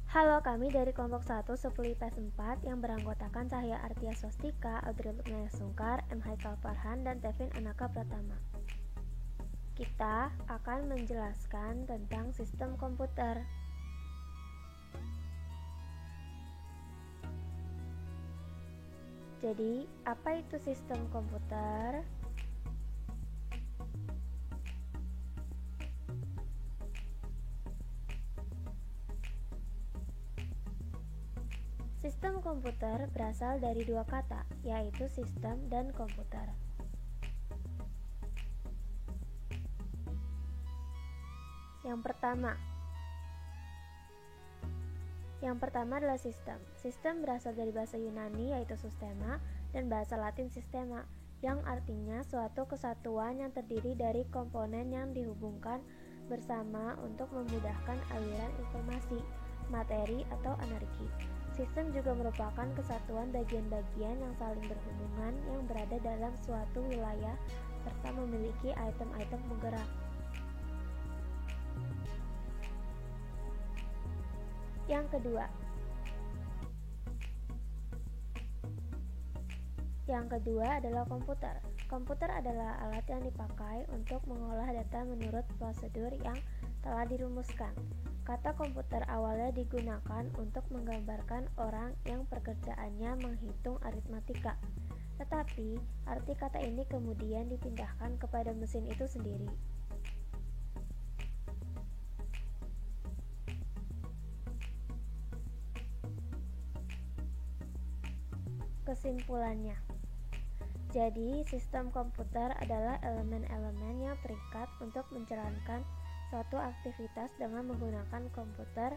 Halo, kami dari kelompok 1 10 IPS 4 yang beranggotakan Cahya Artia Swastika, Audrey Luknaya Sungkar, M. Haikal Farhan, dan Tevin Anaka Pratama. Kita akan menjelaskan tentang sistem komputer. Jadi, apa itu sistem komputer? Sistem komputer berasal dari dua kata, yaitu sistem dan komputer. Yang pertama adalah sistem. Sistem berasal dari bahasa Yunani yaitu sustema dan bahasa Latin sistema, yang artinya suatu kesatuan yang terdiri dari komponen yang dihubungkan bersama untuk memudahkan aliran informasi, materi, atau energi. Sistem juga merupakan kesatuan bagian-bagian yang saling berhubungan yang berada dalam suatu wilayah serta memiliki item-item penggerak. Yang kedua adalah komputer. Komputer adalah alat yang dipakai untuk mengolah data menurut prosedur yang telah dirumuskan. Kata komputer awalnya digunakan untuk menggambarkan orang yang pekerjaannya menghitung aritmatika. Tetapi, arti kata ini kemudian dipindahkan kepada mesin itu sendiri. Kesimpulannya, jadi sistem komputer adalah elemen-elemen yang terikat untuk menjalankan suatu aktivitas dengan menggunakan komputer.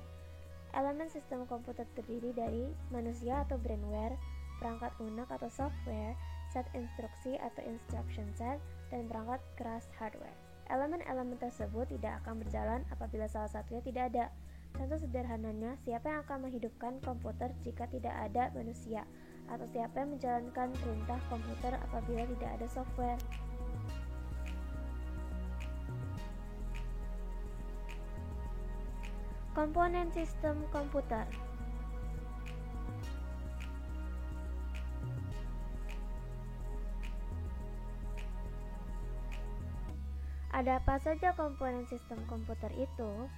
Elemen sistem komputer terdiri dari manusia atau brainware, perangkat lunak atau software, set instruksi atau instruction set, dan perangkat keras hardware. Elemen-elemen tersebut tidak akan berjalan apabila salah satunya tidak ada. Contoh sederhananya, siapa yang akan menghidupkan komputer jika tidak ada manusia? Atau siapa yang menjalankan perintah komputer apabila tidak ada software? Komponen sistem komputer. Ada apa saja komponen sistem komputer itu?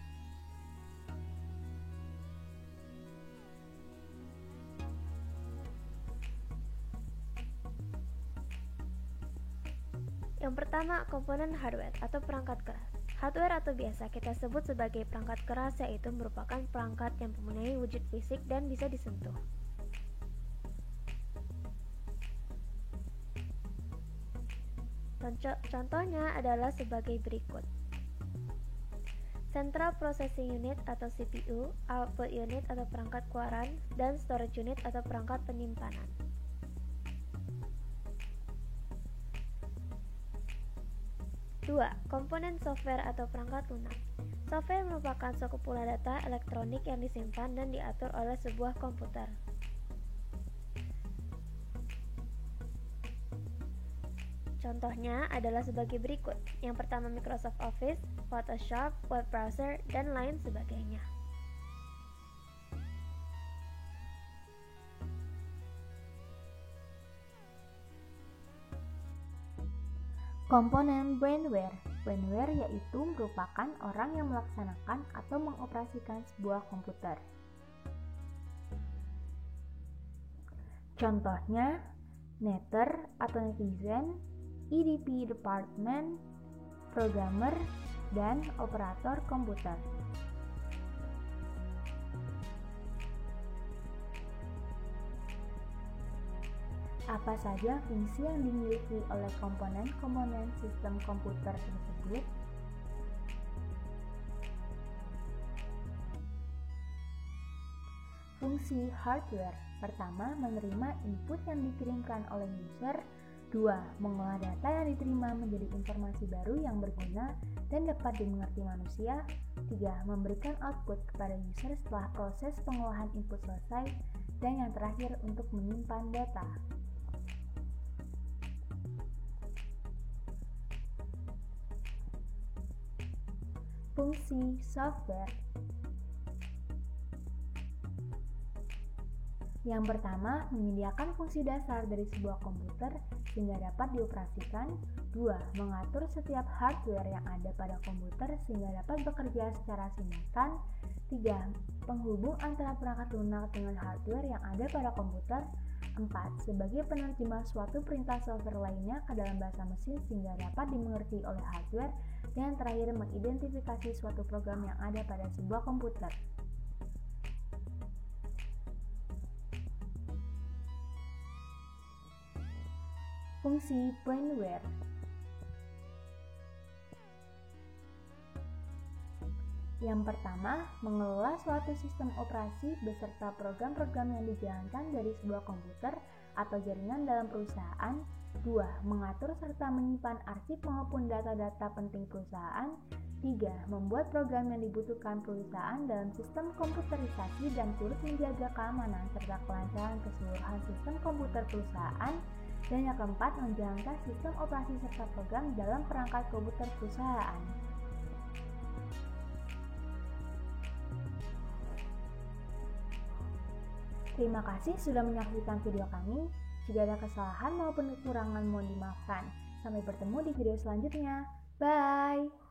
Yang pertama, komponen hardware atau perangkat keras. Hardware atau biasa kita sebut sebagai perangkat keras yaitu merupakan perangkat yang mempunyai wujud fisik dan bisa disentuh. Contohnya adalah sebagai berikut. Central Processing Unit atau CPU, Output Unit atau perangkat keluaran, dan Storage Unit atau perangkat penyimpanan. Dua, komponen software atau perangkat lunak. Software merupakan sekumpulan data elektronik yang disimpan dan diatur oleh sebuah komputer. Contohnya adalah sebagai berikut. Yang pertama Microsoft Office, Photoshop, web browser, dan lain sebagainya. Komponen brainware. Brainware yaitu merupakan orang yang melaksanakan atau mengoperasikan sebuah komputer. Contohnya, netter atau netizen, EDP department, programmer, dan operator komputer. Apa saja fungsi yang dimiliki oleh komponen-komponen sistem komputer tersebut? Fungsi hardware. Pertama, menerima input yang dikirimkan oleh user. 2. Mengolah data yang diterima menjadi informasi baru yang berguna dan dapat dimengerti manusia. 3. Memberikan output kepada user setelah proses pengolahan input selesai. Dan yang terakhir, untuk menyimpan data. Fungsi software. Yang pertama, menyediakan fungsi dasar dari sebuah komputer sehingga dapat dioperasikan. 2. Mengatur setiap hardware yang ada pada komputer sehingga dapat bekerja secara simultan. 3. Penghubung antara perangkat lunak dengan hardware yang ada pada komputer. 4. Sebagai penerjemah suatu perintah software lainnya ke dalam bahasa mesin sehingga dapat dimengerti oleh hardware. Dan terakhir, mengidentifikasi suatu program yang ada pada sebuah komputer. Fungsi brainware. Yang pertama, mengelola suatu sistem operasi beserta program-program yang dijalankan dari sebuah komputer atau jaringan dalam perusahaan. 2. Mengatur serta menyimpan arsip maupun data-data penting perusahaan. 3. Membuat program yang dibutuhkan perusahaan dalam sistem komputerisasi dan turut menjaga keamanan serta kelancaran keseluruhan sistem komputer perusahaan. Dan yang keempat, menjalankan sistem operasi serta program dalam perangkat komputer perusahaan. Terima kasih sudah menyaksikan video kami. Jika ada kesalahan maupun kekurangan mohon dimaafkan. Sampai bertemu di video selanjutnya. Bye!